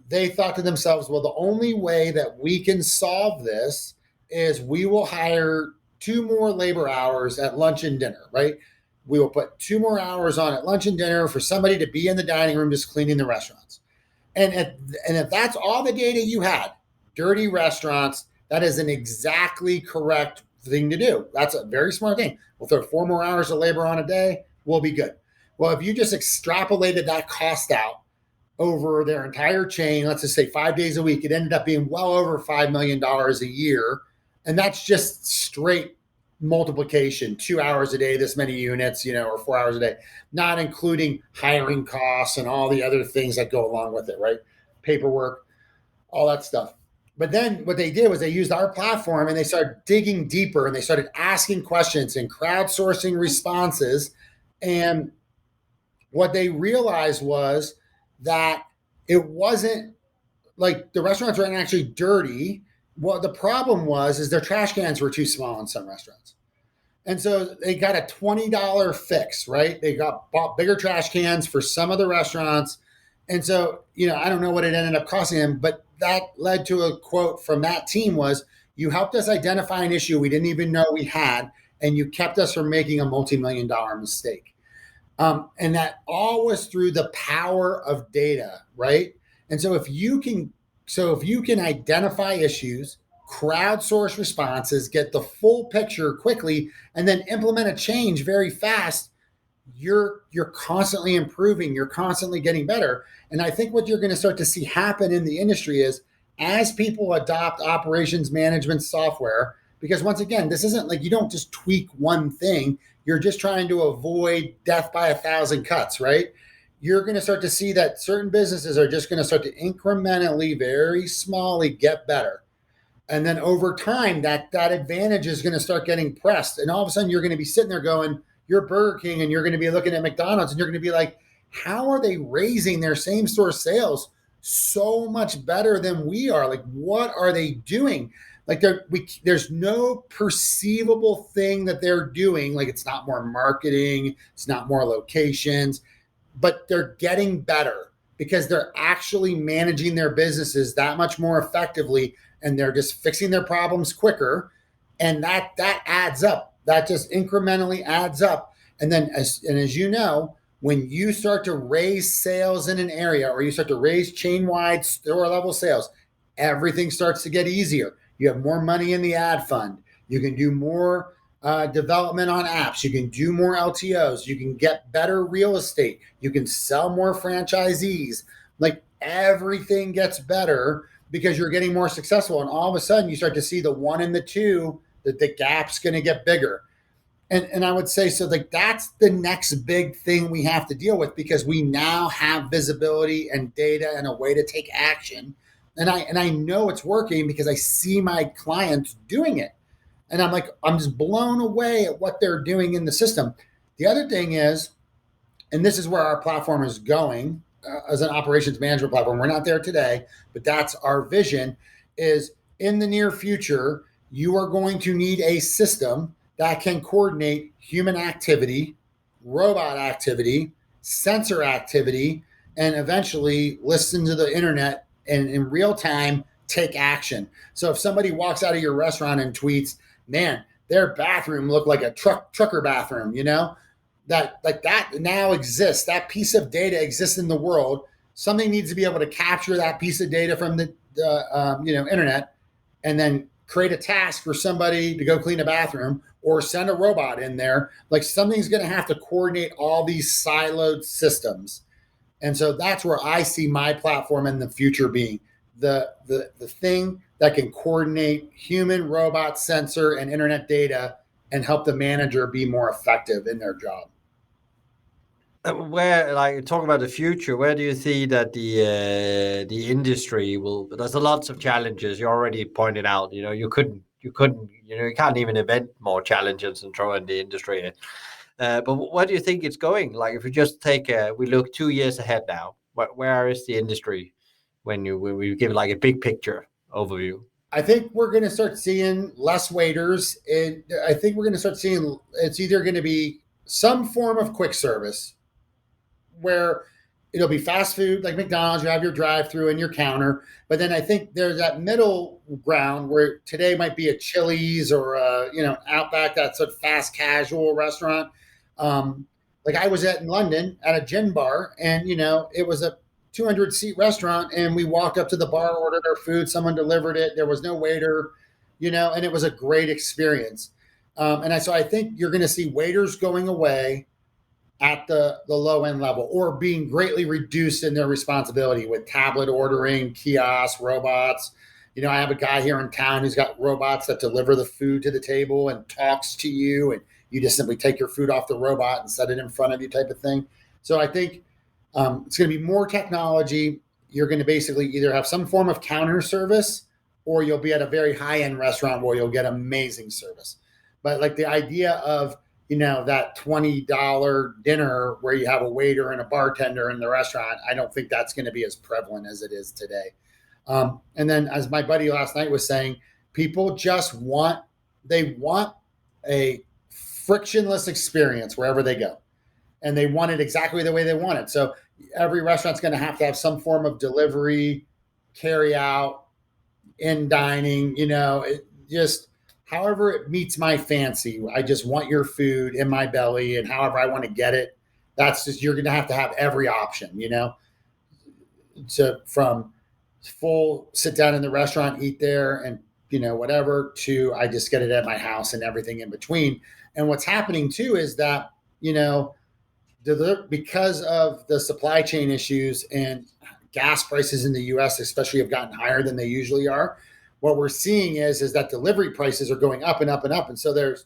they thought to themselves, well, the only way that we can solve this is we will hire 2 more labor hours at lunch and dinner, right? We will put 2 more hours on at lunch and dinner for somebody to be in the dining room just cleaning the restaurants. And if that's all the data you had, dirty restaurants, that is an exactly correct thing to do. That's a very smart thing. We'll throw 4 more hours of labor on a day, we'll be good. Well, if you just extrapolated that cost out over their entire chain, let's just say 5 days a week, it ended up being well over $5 million a year. And that's just straight multiplication, 2 hours a day, this many units, or 4 hours a day, not including hiring costs and all the other things that go along with it, right? Paperwork, all that stuff. But then what they did was they used our platform and they started digging deeper and they started asking questions and crowdsourcing responses. And what they realized was that it wasn't like the restaurants weren't actually dirty. What the problem was is their trash cans were too small in some restaurants. And so they got a $20 fix, right? They bought bigger trash cans for some of the restaurants. And so, I don't know what it ended up costing them, but that led to a quote from that team was, you helped us identify an issue we didn't even know we had, and you kept us from making a multi-million dollar mistake. And that all was through the power of data, right? And so if you can identify issues, crowdsource responses, get the full picture quickly, and then implement a change very fast, you're constantly improving, you're constantly getting better. And I think what you're going to start to see happen in the industry is, as people adopt operations management software, because once again, this isn't like you don't just tweak one thing, you're just trying to avoid death by 1,000 cuts, right? You're going to start to see that certain businesses are just going to start to incrementally, very smallly get better. And then over time, that advantage is going to start getting pressed. And all of a sudden, you're going to be sitting there going, you're Burger King, and you're going to be looking at McDonald's, and you're going to be like, how are they raising their same store sales so much better than we are? Like, what are they doing? Like, there's no perceivable thing that they're doing. Like, it's not more marketing, it's not more locations, but they're getting better because they're actually managing their businesses that much more effectively, and they're just fixing their problems quicker. And that adds up. That just incrementally adds up. And then as you know, when you start to raise sales in an area, or you start to raise chain-wide store level sales, everything starts to get easier. You have more money in the ad fund. You can do more development on apps. You can do more LTOs. You can get better real estate. You can sell more franchisees. Like, everything gets better because you're getting more successful. And all of a sudden you start to see the one and the two, that the gap's going to get bigger. And I would say, so like, that's the next big thing we have to deal with, because we now have visibility and data and a way to take action. And I know it's working because I see my clients doing it. And I'm just blown away at what they're doing in the system. The other thing is, and this is where our platform is going as an operations management platform. We're not there today, but that's our vision, is in the near future, you are going to need a system that can coordinate human activity, robot activity, sensor activity, and eventually listen to the internet and in real time take action. So if somebody walks out of your restaurant and tweets, man, their bathroom looked like a trucker bathroom, that now exists. That piece of data exists in the world. Something needs to be able to capture that piece of data from the internet, and then create a task for somebody to go clean a bathroom or send a robot in there. Like, something's going to have to coordinate all these siloed systems. And so that's where I see my platform in the future being the thing that can coordinate human, robot, sensor, and internet data, and help the manager be more effective in their job. Where, like, talking about the future, where do you see that the industry will? There's a lots of challenges. You already pointed out. You can't even invent more challenges and throw in the industry. But where do you think it's going? Like, if we just we look 2 years ahead now, where is the industry when we give like a big picture overview? I think we're going to start seeing less waiters, and I think we're going to start seeing it's either going to be some form of quick service, where it'll be fast food like McDonald's. You have your drive-through and your counter, but then I think there's that middle ground where today might be a Chili's or Outback, that sort of fast casual restaurant. Like, I was in London at a gin bar, and it was a 200-seat restaurant, and we walked up to the bar, ordered our food, someone delivered it. There was no waiter, and it was a great experience. So I think you're going to see waiters going away at the low end level, or being greatly reduced in their responsibility with tablet ordering, kiosks, robots. I have a guy here in town who's got robots that deliver the food to the table and talks to you, and you just simply take your food off the robot and set it in front of you, type of thing. So I think it's going to be more technology. You're going to basically either have some form of counter service, or you'll be at a very high end restaurant where you'll get amazing service. But like, the idea of that $20 dinner where you have a waiter and a bartender in the restaurant, I don't think that's going to be as prevalent as it is today. And then, as my buddy last night was saying, people just want a frictionless experience wherever they go. And they want it exactly the way they want it. So every restaurant's going to have some form of delivery, carry out, in dining, just however it meets my fancy. I just want your food in my belly, and however I want to get it. That's just, you're going to have every option, from full sit down in the restaurant, eat there, and whatever, to I just get it at my house and everything in between. And what's happening too is that, because of the supply chain issues and gas prices in the US especially have gotten higher than they usually are, what we're seeing is that delivery prices are going up and up and up. And so there's,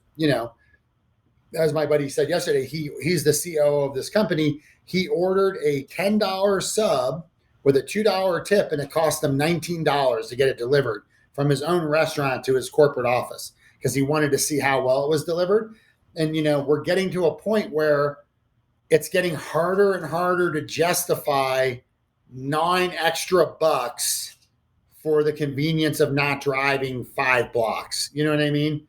as my buddy said yesterday, he's the COO of this company. He ordered a $10 sub with a $2 tip, and it cost him $19 to get it delivered from his own restaurant to his corporate office because he wanted to see how well it was delivered. And, we're getting to a point where it's getting harder and harder to justify $9 extra for the convenience of not driving 5 blocks. You know what I mean?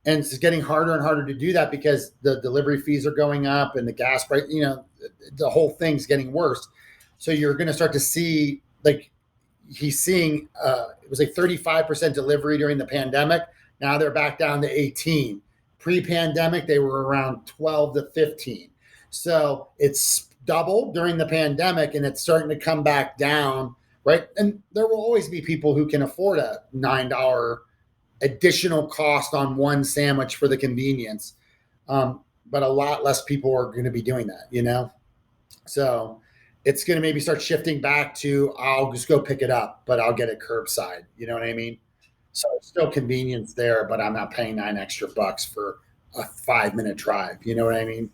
And it's getting harder and harder to do that because the delivery fees are going up and the gas price, the whole thing's getting worse. So you're going to start to see, like, he's seeing, it was like 35% delivery during the pandemic. Now they're back down to 18. Pre-pandemic, they were around 12 to 15. So it's doubled during the pandemic, and it's starting to come back down, right? And there will always be people who can afford a $9 additional cost on one sandwich for the convenience. But a lot less people are going to be doing that, So it's going to maybe start shifting back to, I'll just go pick it up, but I'll get it curbside. You know what I mean? So it's still convenience there, but I'm not paying $9 extra for a 5-minute drive. You know what I mean?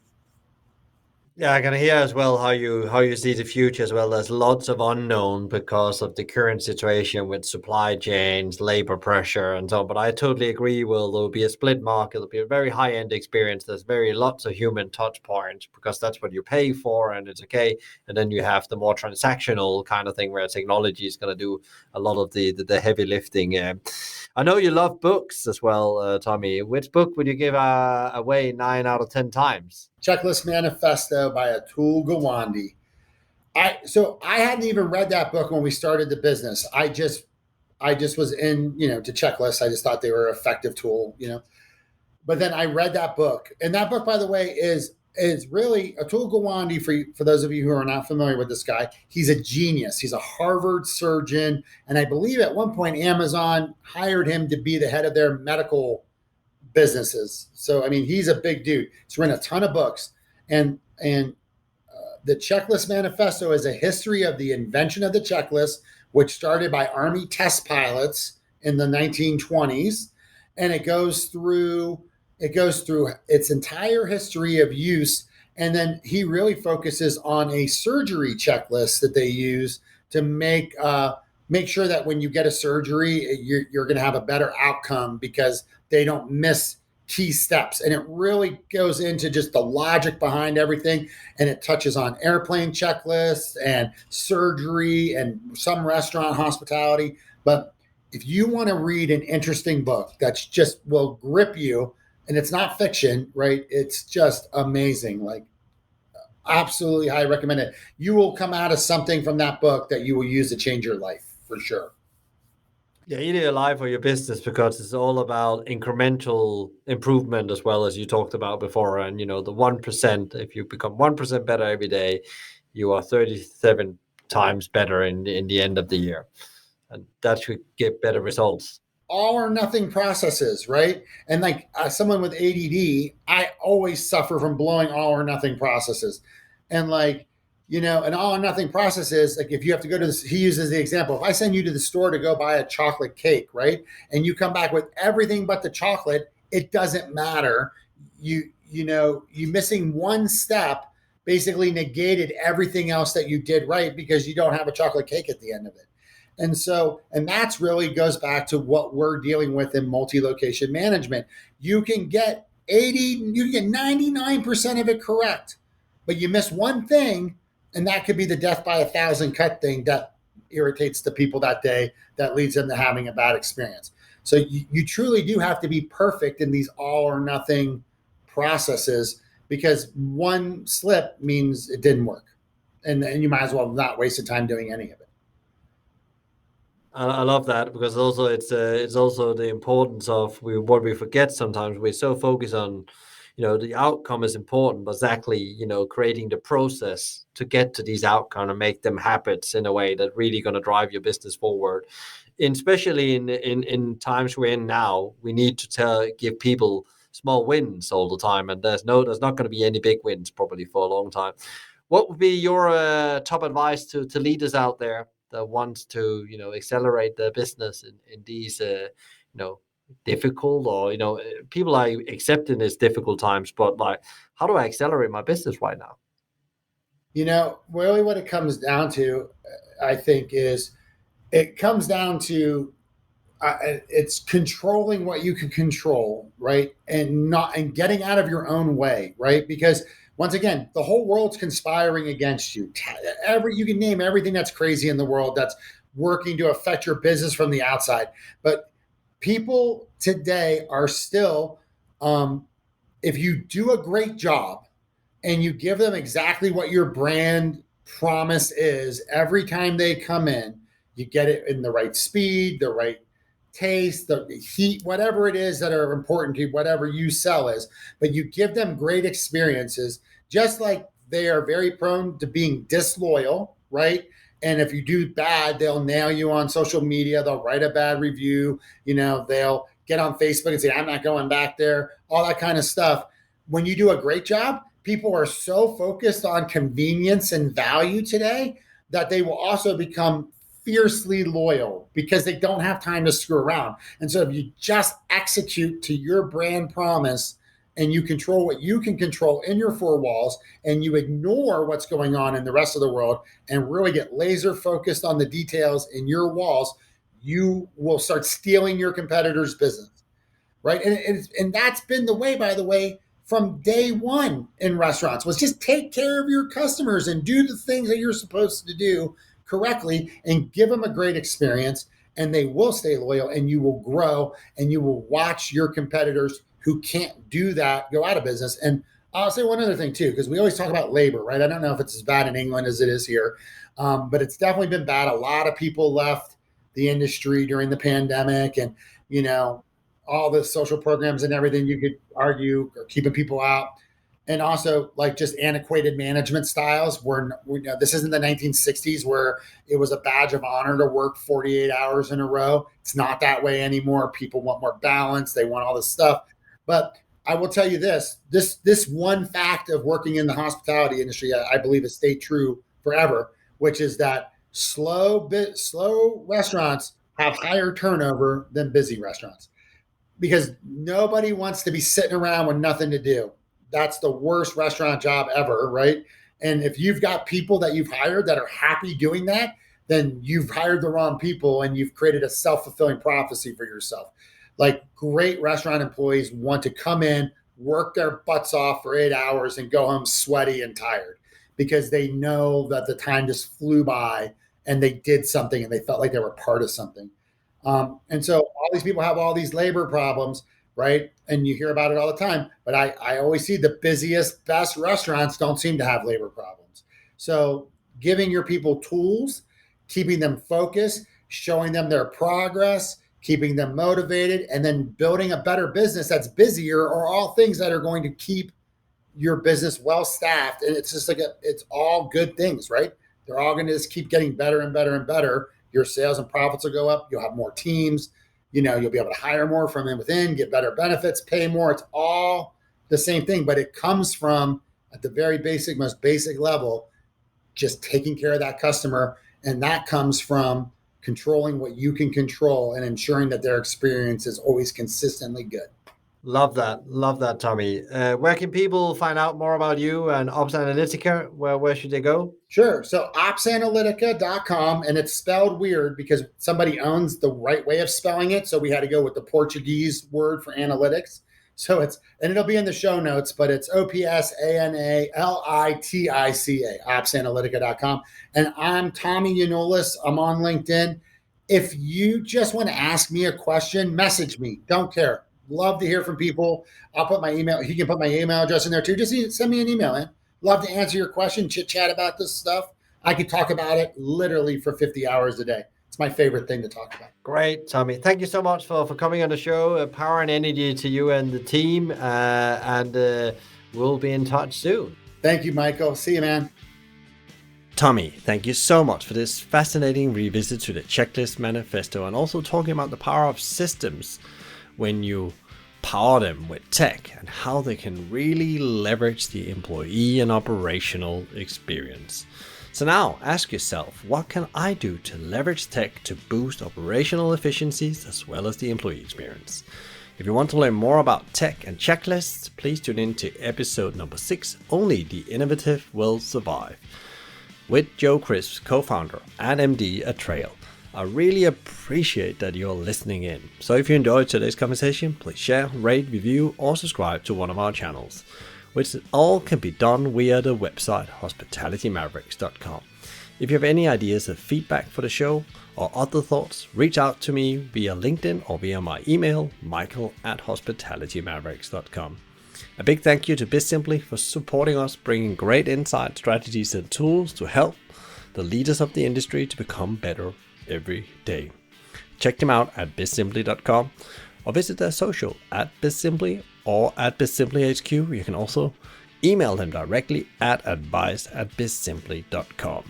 Yeah, I can hear as well how you see the future as well. There's lots of unknown because of the current situation with supply chains, labor pressure, and so on. But I totally agree. There'll be a split market. It'll be a very high end experience. There's lots of human touch points because that's what you pay for, and it's okay. And then you have the more transactional kind of thing where technology is going to do a lot of the heavy lifting. I know you love books as well, Tommy. Which book would you give away 9 out of 10 times? Checklist Manifesto by Atul Gawande. I hadn't even read that book when we started the business. I just was in, to checklists. I just thought they were an effective tool, But then I read that book, and that book, by the way, is really Atul Gawande. For those of you who are not familiar with this guy, he's a genius. He's a Harvard surgeon, and I believe at one point Amazon hired him to be the head of their medical businesses. So, I mean, he's a big dude. He's written a ton of books, and the Checklist Manifesto is a history of the invention of the checklist, which started by Army test pilots in the 1920s. And it goes through its entire history of use. And then he really focuses on a surgery checklist that they use to make sure that when you get a surgery, you're going to have a better outcome because they don't miss key steps. And it really goes into just the logic behind everything. And it touches on airplane checklists and surgery and some restaurant hospitality. But if you want to read an interesting book that's just will grip you, and it's not fiction, right? It's just amazing. Like, absolutely, I recommend it. You will come out of something from that book that you will use to change your life for sure. Yeah, either your life or your business, because it's all about incremental improvement as well, as you talked about before. And, the 1%, if you become 1% better every day, you are 37 times better in the end of the year. And that should get better results. All or nothing processes, right? And like someone with ADD, I always suffer from blowing all or nothing processes. And like, an all or nothing process is like, if you have to go to this, he uses the example, if I send you to the store to go buy a chocolate cake, right? And you come back with everything but the chocolate, it doesn't matter. You missing one step basically negated everything else that you did right because you don't have a chocolate cake at the end of it. And that's really goes back to what we're dealing with in multi-location management. You can get 99% of it correct, but you miss one thing, and that could be the death by 1,000 cut thing that irritates the people that day, that leads them to having a bad experience. So you truly do have to be perfect in these all or nothing processes, because one slip means it didn't work. And you might as well not waste the time doing any of it. I love that, because also it's also the importance of what we forget sometimes. We're so focused on, the outcome is important, but exactly, creating the process to get to these outcomes and make them habits in a way that really going to drive your business forward. Especially in times we're in now, we need to give people small wins all the time, and there's not going to be any big wins probably for a long time. What would be your top advice to leaders out there that wants to, accelerate their business in these, difficult, or, people are accepting this difficult times, but like, how do I accelerate my business right now? Really what it comes down to, I think, is it comes down to it's controlling what you can control, right? And getting out of your own way, right? Because once again, the whole world's conspiring against you. You can name everything that's crazy in the world that's working to affect your business from the outside. But people today are still, if you do a great job and you give them exactly what your brand promise is, every time they come in, you get it in the right speed, the right taste, the heat, whatever it is that are important to you, whatever you sell is, but you give them great experiences, just like they are very prone to being disloyal, right? And if you do bad, they'll nail you on social media. They'll write a bad review. They'll get on Facebook and say, I'm not going back there, all that kind of stuff. When you do a great job, people are so focused on convenience and value today that they will also become fiercely loyal because they don't have time to screw around. And so if you just execute to your brand promise and you control what you can control in your four walls, and you ignore what's going on in the rest of the world and really get laser focused on the details in your walls, you will start stealing your competitors' business, right? And that's been the way, by the way, from day one in restaurants, was just take care of your customers and do the things that you're supposed to do correctly and give them a great experience, and they will stay loyal, and you will grow, and you will watch your competitors who can't do that go out of business. And I'll say one other thing too, because we always talk about labor, right? I don't know if it's as bad in England as it is here, but it's definitely been bad. A lot of people left the industry during the pandemic, and all the social programs and everything you could argue are keeping people out. And also, like, just antiquated management styles where this isn't the 1960s where it was a badge of honor to work 48 hours in a row. It's not that way anymore. People want more balance. They want all this stuff. But I will tell you this one fact of working in the hospitality industry, I believe, has stayed true forever, which is that slow restaurants have higher turnover than busy restaurants, because nobody wants to be sitting around with nothing to do. That's the worst restaurant job ever, right? And if you've got people that you've hired that are happy doing that, then you've hired the wrong people and you've created a self-fulfilling prophecy for yourself. Like, great restaurant employees want to come in, work their butts off for 8 hours and go home sweaty and tired, because they know that the time just flew by and they did something and they felt like they were part of something. And so all these people have all these labor problems, right? And you hear about it all the time. But I always see the busiest, best restaurants don't seem to have labor problems. So giving your people tools, keeping them focused, showing them their progress, keeping them motivated, and then building a better business that's busier are all things that are going to keep your business well staffed. And it's just it's all good things, right? They're all going to just keep getting better and better and better. Your sales and profits will go up. You'll have more teams. You'll be able to hire more from within, get better benefits, pay more. It's all the same thing, but it comes from, at the very most basic level, just taking care of that customer. And that comes from controlling what you can control and ensuring that their experience is always consistently good. Love that, Tommy. Where can people find out more about you and OpsAnalitica? Where should they go? Sure. So OpsAnalitica.com, and it's spelled weird because somebody owns the right way of spelling it. So we had to go with the Portuguese word for analytics. So it'll be in the show notes, but it's OpsAnalitica, OpsAnalitica.com. And I'm Tommy Yionoulis. I'm on LinkedIn. If you just want to ask me a question, message me. Don't care. Love to hear from people. I'll put my email. He can put my email address in there too. Just send me an email, man. Love to answer your question, chit chat about this stuff. I could talk about it literally for 50 hours a day. It's my favorite thing to talk about. Great, Tommy. Thank you so much for coming on the show. Power and energy to you and the team. And we'll be in touch soon. Thank you, Michael. See you, man. Tommy, thank you so much for this fascinating revisit to the checklist manifesto and also talking about the power of systems when you power them with tech and how they can really leverage the employee and operational experience. So now ask yourself, what can I do to leverage tech to boost operational efficiencies as well as the employee experience? If you want to learn more about tech and checklists, please tune in to episode number 6, Only the Innovative Will Survive, with Joe Cripps, co-founder and MD at Trail. I really appreciate that you're listening in. So if you enjoyed today's conversation, please share, rate, review, or subscribe to one of our channels, which all can be done via the website hospitalitymavericks.com. If you have any ideas or feedback for the show or other thoughts, reach out to me via LinkedIn or via my email, michael@hospitalitymavericks.com. A big thank you to BizSimply for supporting us, bringing great insight, strategies, and tools to help the leaders of the industry to become better every day. Check them out at bizsimply.com or visit their social at BizSimply or at BizSimplyHQ. You can also email them directly at advice@bizsimply.com.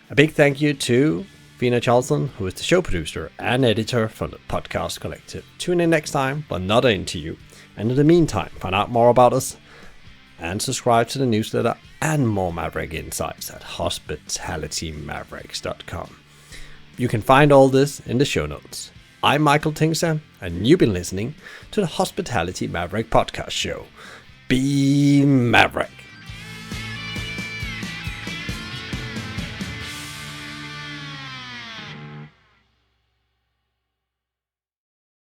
A big thank you to Fina Charlson, who is the show producer and editor for the Podcast Collective. Tune in next time for another interview. And in the meantime, find out more about us and subscribe to the newsletter and more Maverick insights at hospitalitymavericks.com. You can find all this in the show notes. I'm Michael Tingsam, and you've been listening to the Hospitality Maverick Podcast Show. Be Maverick.